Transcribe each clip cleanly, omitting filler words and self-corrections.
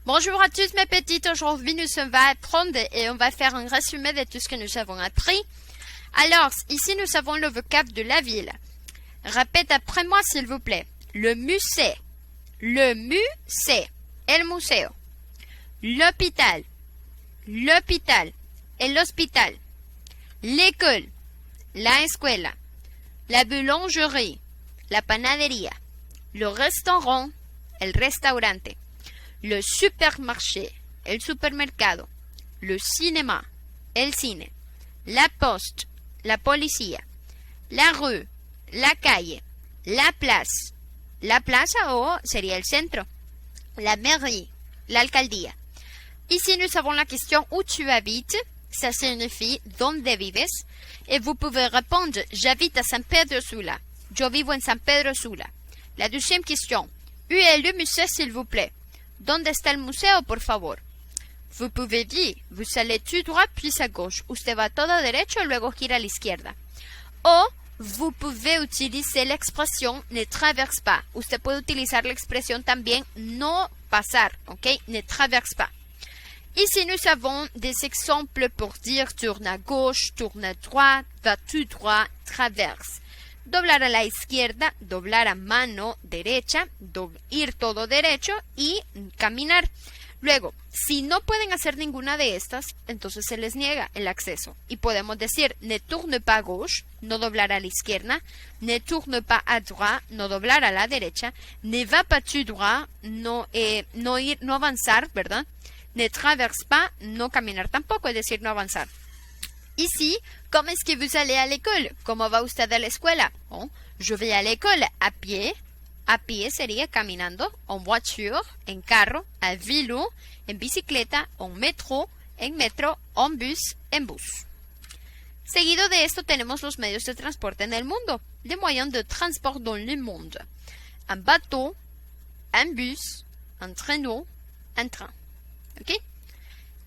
Bonjour à tous mes petites, aujourd'hui nous va apprendre et on va faire un résumé de tout ce que nous avons appris. Alors, ici nous avons le vocable de la ville. Répète après moi s'il vous plaît. Le musée, le musée, el museo. L'hôpital, l'hôpital, el hospital. L'école, la escuela. La boulangerie, la panadería. Le restaurant, el restaurante. Le supermarché, el supermercado. Le cinéma, el cine. La poste, la policía. La rue, la calle. La place. La plaza sería el centro. La mairie, l'alcaldía. Ici, nous avons la question où tu habites. Ça signifie donde vives. Et vous pouvez répondre j'habite à San Pedro Sula. Yo vivo en San Pedro Sula. La deuxième question. Où est le musée, s'il vous plaît? ¿Dónde está el museo, por favor? Vous pouvez dire, vous allez tout droit puis à gauche. Usted va todo derecho, luego gira a la izquierda. O vous pouvez utiliser l'expression ne traverse pas. Usted puede utilizar la expresión también no pasar, ¿ok? Ne traverse pas. Ici, nous avons des exemples pour dire tourne à gauche, tourne à droite, va tout droit, traverse. Doblar a la izquierda, doblar a mano derecha, ir todo derecho y caminar. Luego, si no pueden hacer ninguna de estas, entonces se les niega el acceso. Y podemos decir, ne tourne pas à gauche, no doblar a la izquierda, ne tourne pas à droite, no doblar a la derecha, ne va pas tout droit, no avanzar, ¿verdad? Ne traverse pas, no caminar tampoco, es decir, no avanzar. Ici, ¿cómo es que vous allez à l'école? ¿Cómo va usted a la escuela? Oh, je vais à l'école à pied. A pie sería caminando, en voiture, en carro, a vélo, en bicicleta, en metro, en bus, en bus. Seguido de esto tenemos los medios de transporte en el mundo. Les moyens de transport dans le monde. Un bateau, un bus, un traîneau, un train. Ok?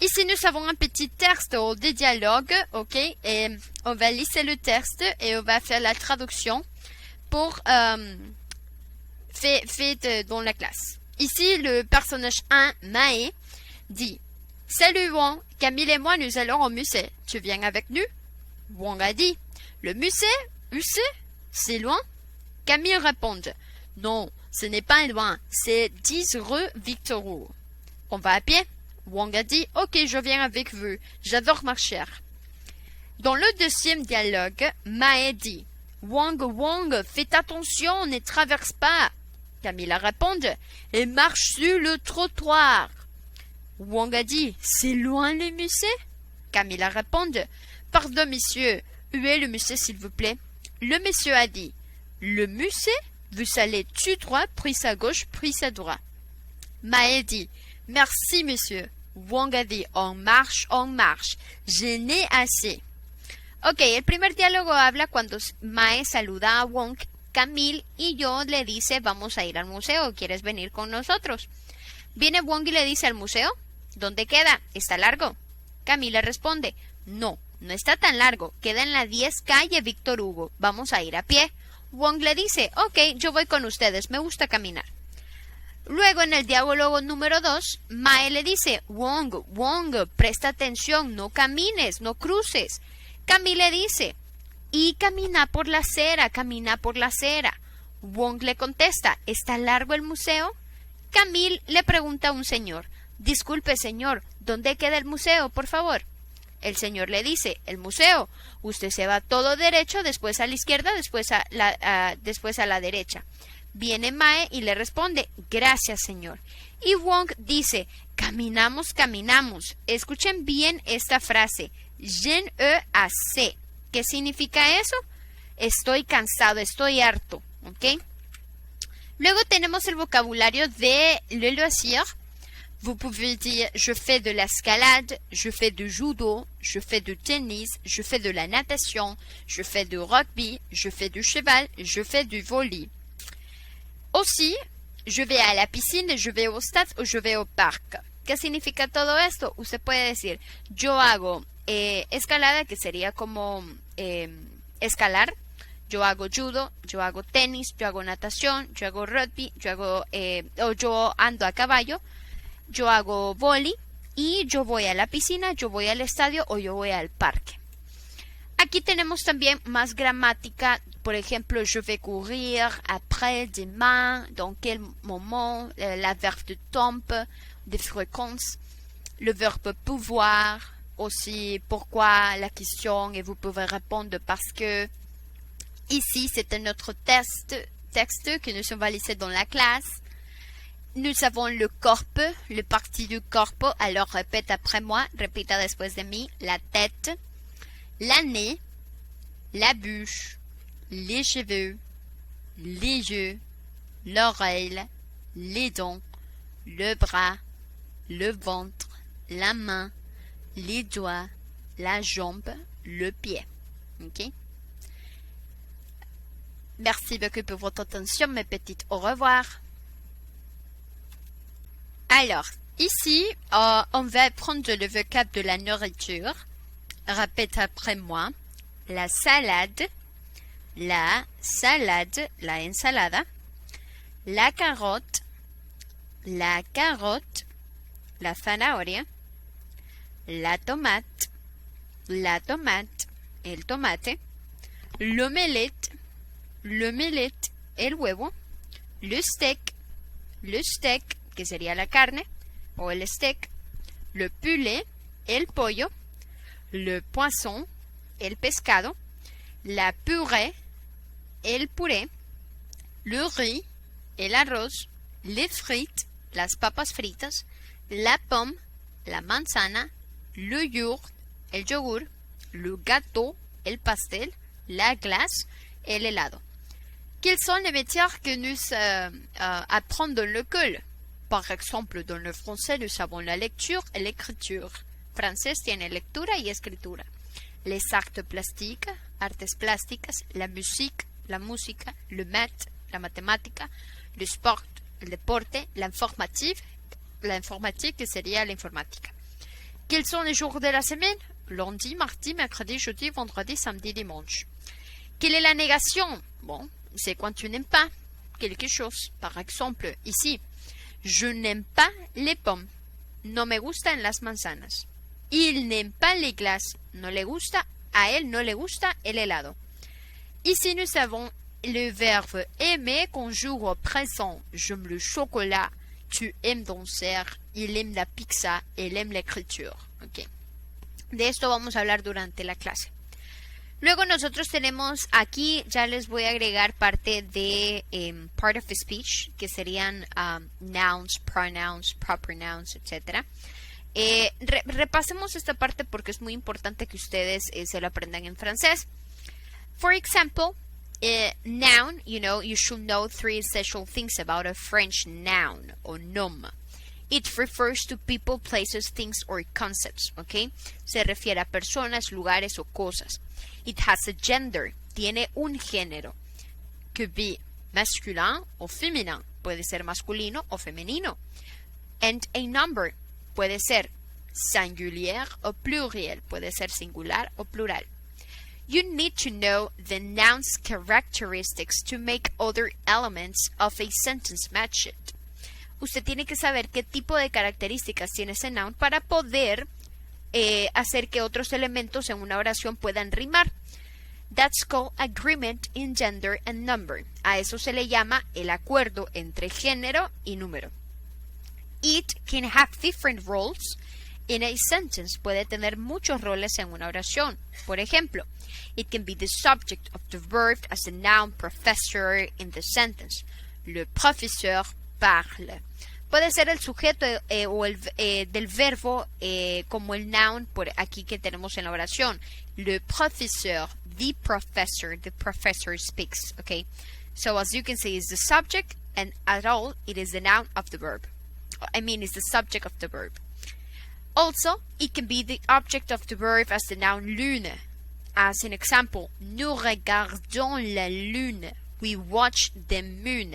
Ici, nous avons un petit texte de dialogue, ok? Et on va lire le texte et on va faire la traduction pour fait dans la classe. Ici, le personnage 1, Mae, dit « Salut Wang, Camille et moi, nous allons au musée. Tu viens avec nous ?» Wang a dit « Le musée? Où c'est loin ?» Camille répond « Non, ce n'est pas loin, c'est 10 rue Victor Hugo. » On va à pied? Wang a dit « Ok, je viens avec vous. J'adore marcher. » Dans le deuxième dialogue, Mae dit « Wang, faites attention, ne traverse pas. » Camille répond « Et marche sur le trottoir. » Wang a dit « C'est loin le musée? » Camille répond « Pardon, monsieur, où est le musée, s'il vous plaît? » Le monsieur a dit « Le musée? Vous allez tout droit, puis à gauche, puis à droite. » Mae dit « Merci, monsieur. » Wang a dit on marche, je n'ai assez. Ok, el primer diálogo habla cuando Mae saluda a Wang, Camille y yo le dice vamos a ir al museo, ¿quieres venir con nosotros? Viene Wang y le dice al museo, ¿dónde queda? ¿Está largo? Camille responde, no está tan largo, queda en la 10 calle Victor Hugo, vamos a ir a pie. Wang le dice, ok, yo voy con ustedes, me gusta caminar. Luego, en el diálogo número 2, Mae le dice, Wang, presta atención, no camines, no cruces. Camille le dice, y camina por la acera. Wang le contesta, ¿está largo el museo? Camille le pregunta a un señor, disculpe señor, ¿dónde queda el museo, por favor? El señor le dice, el museo, usted se va todo derecho, después a la izquierda, después a la derecha. Viene Mae y le responde, gracias señor. Y Wang dice, caminamos. Escuchen bien esta frase, j'en ai assez. ¿Qué significa eso? Estoy cansado, estoy harto, ¿ok? Luego tenemos el vocabulario de le loisir. Vous pouvez dire, je fais de l'escalade, je fais du judo, je fais du tennis, je fais de la natation, je fais du rugby, je fais du cheval, je fais du volley. Aussi, je vais à la piscine, je vais au stade o je vais au parc. ¿Qué significa todo esto? Usted puede decir, yo hago escalada, que sería como escalar. Yo hago judo, yo hago tenis, yo hago natación, yo hago rugby, yo ando a caballo. yo hago vóley y yo voy a la piscina, yo voy al estadio o yo voy al parque. Aquí tenemos también más gramática. Por ejemplo, je vais courir après, demain, dans quel moment, la verbe de temps, de fréquence, le verbe pouvoir, aussi pourquoi la question et vous pouvez répondre parce que. Ici, c'est notre texte que nous avons laissé dans la classe. Nous avons le corps, le parti du corps. Alors, répète après moi, répète después de mí. La tête, la nez, la bouche, les cheveux, les yeux, l'oreille, les dents, le bras, le ventre, la main, les doigts, la jambe, le pied. Ok? Merci beaucoup pour votre attention, mes petites. Au revoir. Alors, ici, on va prendre le vocable de la nourriture. Répète après moi. La salade, la ensalada, la carotte, la zanahoria, la tomate, el tomate, l'omelette, el huevo, le steak, que sería la carne, o el steak, le poulet, el pollo, le poisson, el pescado, la purée, el puré, le riz, el arroz, les frites, las papas fritas, la pomme, la manzana, le yogourt, el yogur, le gâteau, el pastel, la glace, el helado. Quels sont les matières que nous apprenons dans l'école? Par exemple, dans le français, nous avons la lecture et l'écriture. Français tiene lectura y escritura. Les arts plastiques, artes plásticas, la música, le math, la mathématica, le sport, el deporte, l'informatique que sería la informática. Quels sont les jours de la semaine? Lundi, mardi, mercredi, jeudi, vendredi, samedi, dimanche. Quelle est la négation? Bon, c'est quand tu n'aimes pas quelque chose. Par exemple, ici, je n'aime pas les pommes. No me gustan las manzanas. Il n'aime pas les glaces. No le gusta, a él no le gusta el helado. Ici, nous avons le verbe aimer conjugue au présent. J'aime le chocolat. Tu aimes danser. Il aime la pizza. Elle aime l'écriture. Okay. De esto vamos a hablar durante la clase. Luego nosotros tenemos aquí, ya les voy a agregar parte de part of speech, que serían nouns, pronouns, proper nouns, etc. Repasemos esta parte porque es muy importante que ustedes se lo aprendan en francés. For example, noun, you should know 3 essential things about a French noun or nom. It refers to people, places, things, or concepts, ¿ok? Se refiere a personas, lugares o cosas. It has a gender, tiene un género. Could be masculin o féminin, puede ser masculino o femenino. And a number, puede ser singulier o pluriel, puede ser singular o plural. You need to know the noun's characteristics to make other elements of a sentence match it. Usted tiene que saber qué tipo de características tiene ese noun para poder hacer que otros elementos en una oración puedan rimar. That's called agreement in gender and number. A eso se le llama el acuerdo entre género y número. It can have different roles in a sentence. Puede tener muchos roles en una oración. Por ejemplo, it can be the subject of the verb as a noun professor in the sentence. Le professeur parle. Puede ser el sujeto o del verbo como el noun por aquí que tenemos en la oración. Le professeur, the professor speaks. Okay, so as you can see, it's the subject, and at all, it is the noun of the verb. It's the subject of the verb. Also, it can be the object of the verb as the noun lune. As an example, nous regardons la lune. We watch the moon.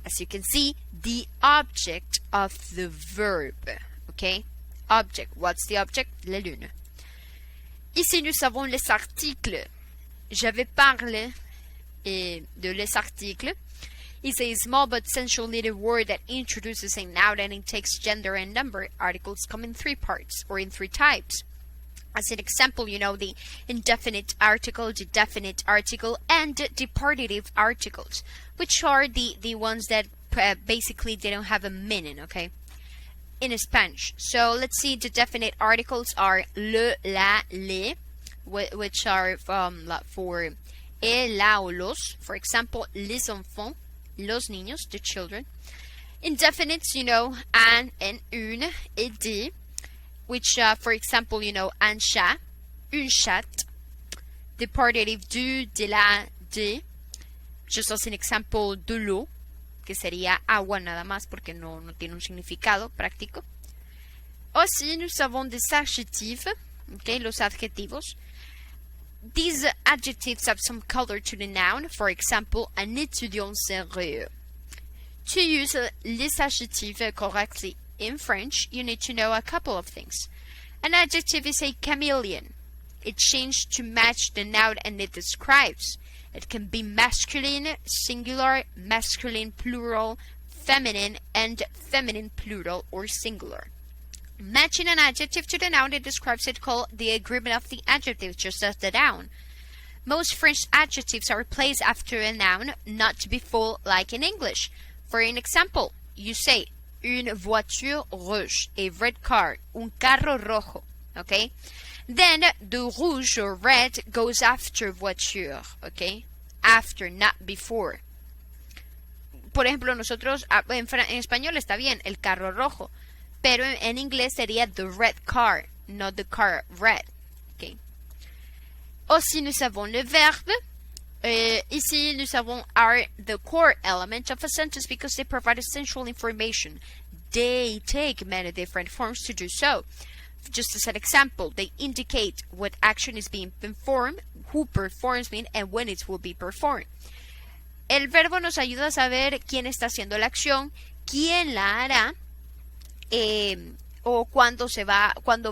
As you can see, the object of the verb. Okay? Object. What's the object? La lune. Ici, nous avons les articles. Je vais parler de les articles. is a small but essential native word that introduces a noun and it takes gender and number. Articles come in 3 parts or in 3 types. As an example, the indefinite article, the definite article, and departative articles, which are the ones that basically they don't have a meaning, okay? In Spanish. So let's see, the definite articles are le, la, les, which are for el, la, o los. For example, les enfants, los niños, the children. Indefinites, un and une, et des, which, for example, un chat, une chatte. Departative du, de la, de. Just as an example, de l'eau, que sería agua nada más porque no tiene un significado práctico. Aussi, nous avons des adjectifs, okay, los adjetivos. These adjectives have some color to the noun. For example, un étudiant sérieux. To use les adjectives correctly in French, you need to know a couple of things. An adjective is a chameleon. It changes to match the noun and it describes. It can be masculine, singular, masculine, plural, feminine, and feminine, plural, or singular. Matching an adjective to the noun it describes is called the agreement of the adjective, just as the noun. Most French adjectives are placed after a noun, not to be full like in English. For an example, you say, une voiture rouge, a red car, un carro rojo, okay? Then the rouge or red goes after voiture, okay? After, not before. Por ejemplo, nosotros en español está bien, el carro rojo, pero en inglés sería the red car, not the car red, okay? Aussi, nous avons le verbe. Ici, nous avons are the core element of a sentence because they provide essential information. They take many different forms to do so. Just as an example, they indicate what action is being performed, who performs it, and when it will be performed. El verbo nos ayuda a saber quién está haciendo la acción, quién la hará, o cuándo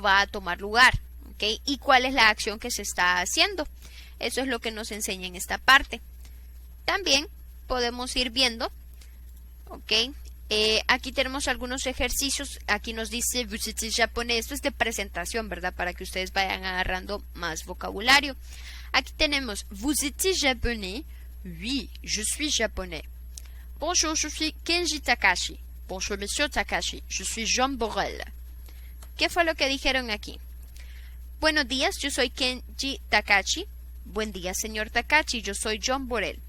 va a tomar lugar, ¿okay? Y cuál es la acción que se está haciendo. Eso es lo que nos enseña en esta parte. También podemos ir viendo, ¿ok? Aquí tenemos algunos ejercicios. Aquí nos dice vous étiez japonais. Esto es de presentación, ¿verdad? Para que ustedes vayan agarrando más vocabulario. Aquí tenemos vous étiez japonais. Oui, je suis japonais. Bonjour, je suis Kenji Takashi. Bonjour, monsieur Takashi. Je suis Jean Borel. ¿Qué fue lo que dijeron aquí? Buenos días, yo soy Kenji Takashi. Buen día, señor Takashi. Yo soy John Borel.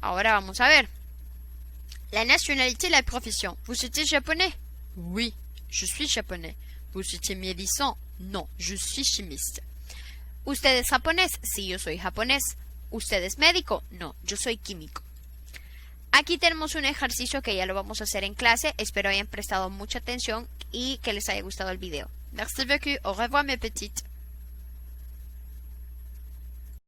Ahora vamos a ver. La nationalité, la profession. Vous étiez japonais? Oui, je suis japonais. Vous étiez médecin? Non, je suis chimiste. ¿Usted es japonés? Sí, yo soy japonés. ¿Usted es médico? No, yo soy químico. Aquí tenemos un ejercicio que ya lo vamos a hacer en clase. Espero hayan prestado mucha atención y que les haya gustado el video. Merci beaucoup. Au revoir, mes petites.